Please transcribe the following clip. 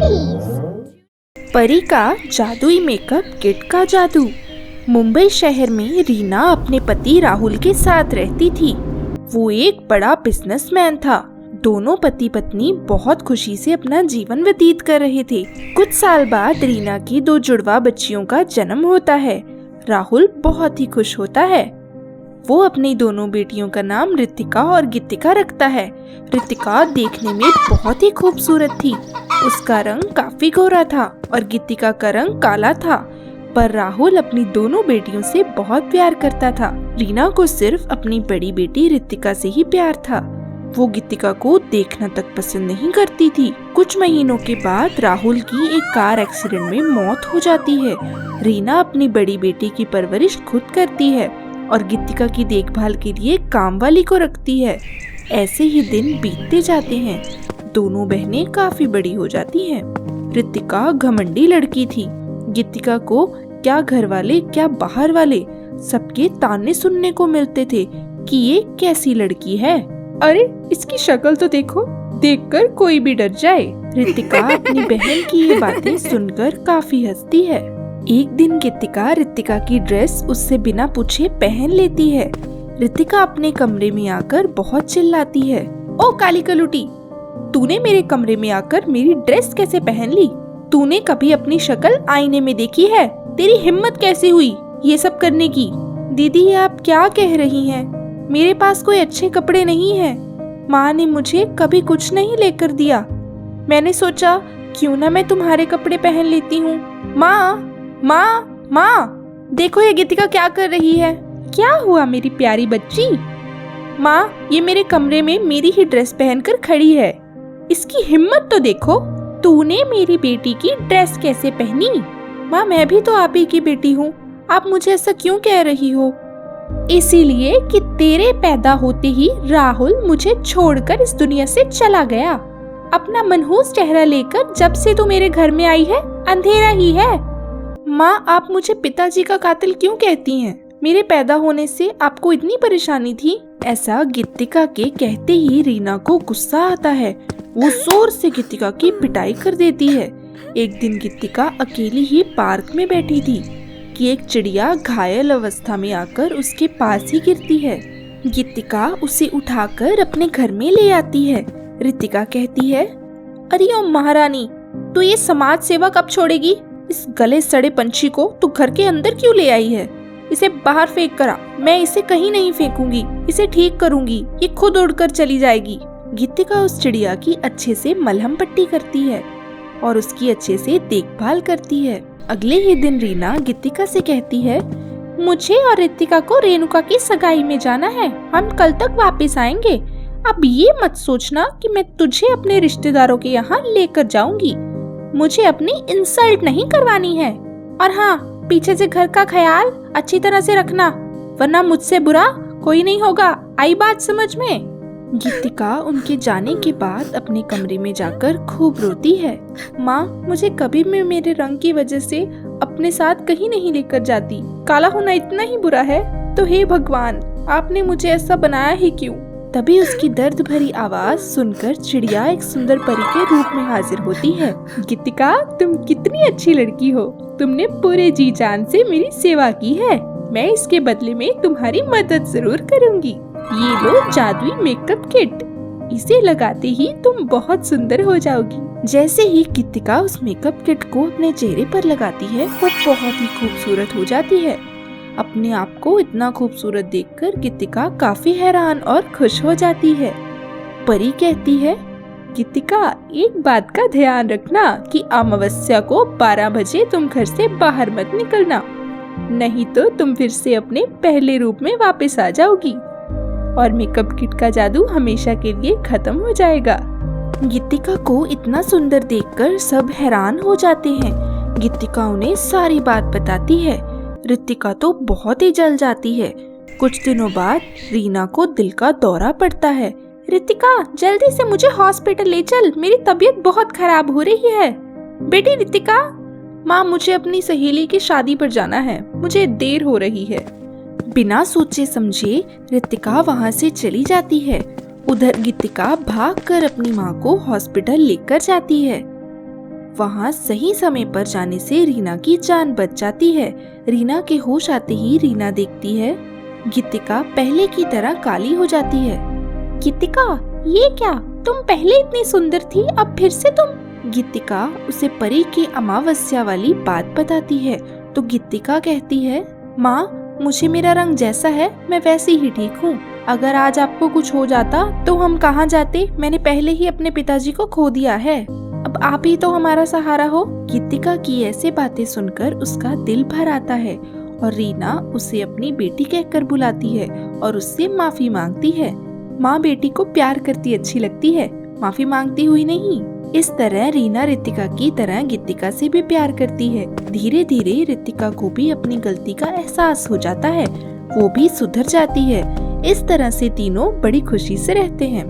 परी का जादुई मेकअप किट का जादू। मुंबई शहर में रीना अपने पति राहुल के साथ रहती थी। वो एक बड़ा बिजनेसमैन था। दोनों पति पत्नी बहुत खुशी से अपना जीवन व्यतीत कर रहे थे। कुछ साल बाद रीना की 2 जुड़वा बच्चियों का जन्म होता है। राहुल बहुत ही खुश होता है। वो अपनी दोनों बेटियों का नाम रितिका और गीतिका रखता है। रितिका देखने में बहुत ही खूबसूरत थी। उसका रंग काफी गोरा था और गीतिका का रंग काला था। पर राहुल अपनी दोनों बेटियों से बहुत प्यार करता था। रीना को सिर्फ अपनी बड़ी बेटी रितिका से ही प्यार था। वो गीतिका को देखना तक पसंद नहीं करती थी। कुछ महीनों के बाद राहुल की एक कार एक्सीडेंट में मौत हो जाती है। रीना अपनी बड़ी बेटी की परवरिश खुद करती है और गीतिका की देखभाल के लिए काम वाली को रखती है। ऐसे ही दिन बीतते जाते हैं। दोनों बहनें काफी बड़ी हो जाती हैं। रितिका घमंडी लड़की थी। गीतिका को क्या घर वाले क्या बाहर वाले सबके ताने सुनने को मिलते थे कि ये कैसी लड़की है। अरे इसकी शक्ल तो देखो, देखकर कोई भी डर जाए। रितिका अपनी बहन की ये बातें सुनकर काफी हंसती है। एक दिन गीतिका रितिका की ड्रेस उससे बिना पूछे पहन लेती है। रितिका अपने कमरे में आकर बहुत चिल्लाती है, ओ काली कलूटी, तूने मेरे कमरे में आकर मेरी ड्रेस कैसे पहन ली? तूने कभी अपनी शक्ल आईने में देखी है? तेरी हिम्मत कैसे हुई ये सब करने की? दीदी आप क्या कह रही हैं? मेरे पास कोई अच्छे कपड़े नहीं हैं। माँ ने मुझे कभी कुछ नहीं लेकर दिया। मैंने सोचा क्यों ना मैं तुम्हारे कपड़े पहन लेती हूँ। माँ माँ माँ, देखो ये गीतिका क्या कर रही है। क्या हुआ मेरी प्यारी बच्ची? माँ ये मेरे कमरे में मेरी ही ड्रेस पहनकर खड़ी है। इसकी हिम्मत तो देखो, तूने मेरी बेटी की ड्रेस कैसे पहनी? माँ मैं भी तो आप ही की बेटी हूँ, आप मुझे ऐसा क्यों कह रही हो? इसीलिए कि तेरे पैदा होते ही राहुल मुझे छोड़कर इस दुनिया से चला गया। अपना मनहूस चेहरा लेकर जब से तू मेरे घर में आई है अंधेरा ही है। माँ आप मुझे पिताजी का कातिल क्यों कहती हैं? मेरे पैदा होने से आपको इतनी परेशानी थी? ऐसा गीतिका के कहते ही रीना को गुस्सा आता है। वो जोर से गीतिका की पिटाई कर देती है। एक दिन गीतिका अकेली ही पार्क में बैठी थी कि एक चिड़िया घायल अवस्था में आकर उसके पास ही गिरती है। गीतिका उसे उठाकर अपने घर में ले आती है। रितिका कहती है, अरे ओ महारानी, तू ये समाज सेवा कब छोड़ेगी? इस गले सड़े पंछी को तू घर के अंदर क्यों ले आई है? इसे बाहर फेंक कर आ। मैं इसे कहीं नहीं फेंकूंगी, इसे ठीक करूंगी, ये खुद उड़कर चली जाएगी। गीतिका उस चिड़िया की अच्छे से मलहम पट्टी करती है और उसकी अच्छे से देखभाल करती है। अगले ही दिन रीना गीतिका से कहती है, मुझे और रितिका को रेणुका की सगाई में जाना है, हम कल तक वापस आएंगे। अब ये मत सोचना कि मैं तुझे अपने रिश्तेदारों के यहाँ लेकर जाऊंगी। मुझे अपनी इंसल्ट नहीं करवानी है। और हाँ, पीछे से घर का ख्याल अच्छी तरह से रखना, वरना मुझसे बुरा कोई नहीं होगा। आई बात समझ में? गीतिका उनके जाने के बाद अपने कमरे में जाकर खूब रोती है। माँ मुझे कभी भी मेरे रंग की वजह से अपने साथ कहीं नहीं लेकर जाती। काला होना इतना ही बुरा है तो हे भगवान, आपने मुझे ऐसा बनाया ही क्यों? तभी उसकी दर्द भरी आवाज सुनकर चिड़िया एक सुंदर परी के रूप में हाजिर होती है। गीतिका तुम कितनी अच्छी लड़की हो, तुमने पूरे जी जान से मेरी सेवा की है। मैं इसके बदले में तुम्हारी मदद जरूर करूंगी। ये लो जादुई मेकअप किट, इसे लगाते ही तुम बहुत सुंदर हो जाओगी। जैसे ही गीतिका उस मेकअप किट को अपने चेहरे पर लगाती है, वो बहुत ही खूबसूरत हो जाती है। अपने आप को इतना खूबसूरत देखकर गीतिका काफी हैरान और खुश हो जाती है। परी कहती है, गीतिका एक बात का ध्यान रखना कि अमावस्या को 12 बजे तुम घर से बाहर मत निकलना, नहीं तो तुम फिर से अपने पहले रूप में वापस आ जाओगी और मेकअप किट का जादू हमेशा के लिए खत्म हो जाएगा। गीतिका को इतना सुंदर देखकर सब हैरान हो जाते हैं। गीतिका उन्हें सारी बात बताती है। रितिका तो बहुत ही जल जाती है। कुछ दिनों बाद रीना को दिल का दौरा पड़ता है। रितिका जल्दी से मुझे हॉस्पिटल ले चल, मेरी तबीयत बहुत खराब हो रही है। बेटी रितिका, माँ मुझे अपनी सहेली की शादी पर जाना है, मुझे देर हो रही है। बिना सोचे समझे रितिका वहाँ से चली जाती है। उधर गीतिका भागकर अपनी माँ को हॉस्पिटल लेकर जाती है। वहाँ सही समय पर जाने से रीना की जान बच जाती है। रीना के होश आते ही रीना देखती है गीतिका पहले की तरह काली हो जाती है। गीतिका, ये क्या? तुम पहले इतनी सुंदर थी, अब फिर से तुम? गीतिका उसे परी की अमावस्या वाली बात बताती है तो गीतिका कहती है, माँ, मुझे मेरा रंग जैसा है मैं वैसी ही ठीक हूँ। अगर आज आपको कुछ हो जाता तो हम कहाँ जाते? मैंने पहले ही अपने पिताजी को खो दिया है। अब आप ही तो हमारा सहारा हो। गीतिका की ऐसी बातें सुनकर उसका दिल भर आता है और रीना उसे अपनी बेटी कहकर बुलाती है और उससे माफी मांगती है। माँ बेटी को प्यार करती अच्छी लगती है, माफी मांगती हुई नहीं। इस तरह रीना रितिका की तरह गीतिका से भी प्यार करती है। धीरे धीरे रितिका को भी अपनी गलती का एहसास हो जाता है, वो भी सुधर जाती है। इस तरह से तीनों बड़ी खुशी से रहते हैं।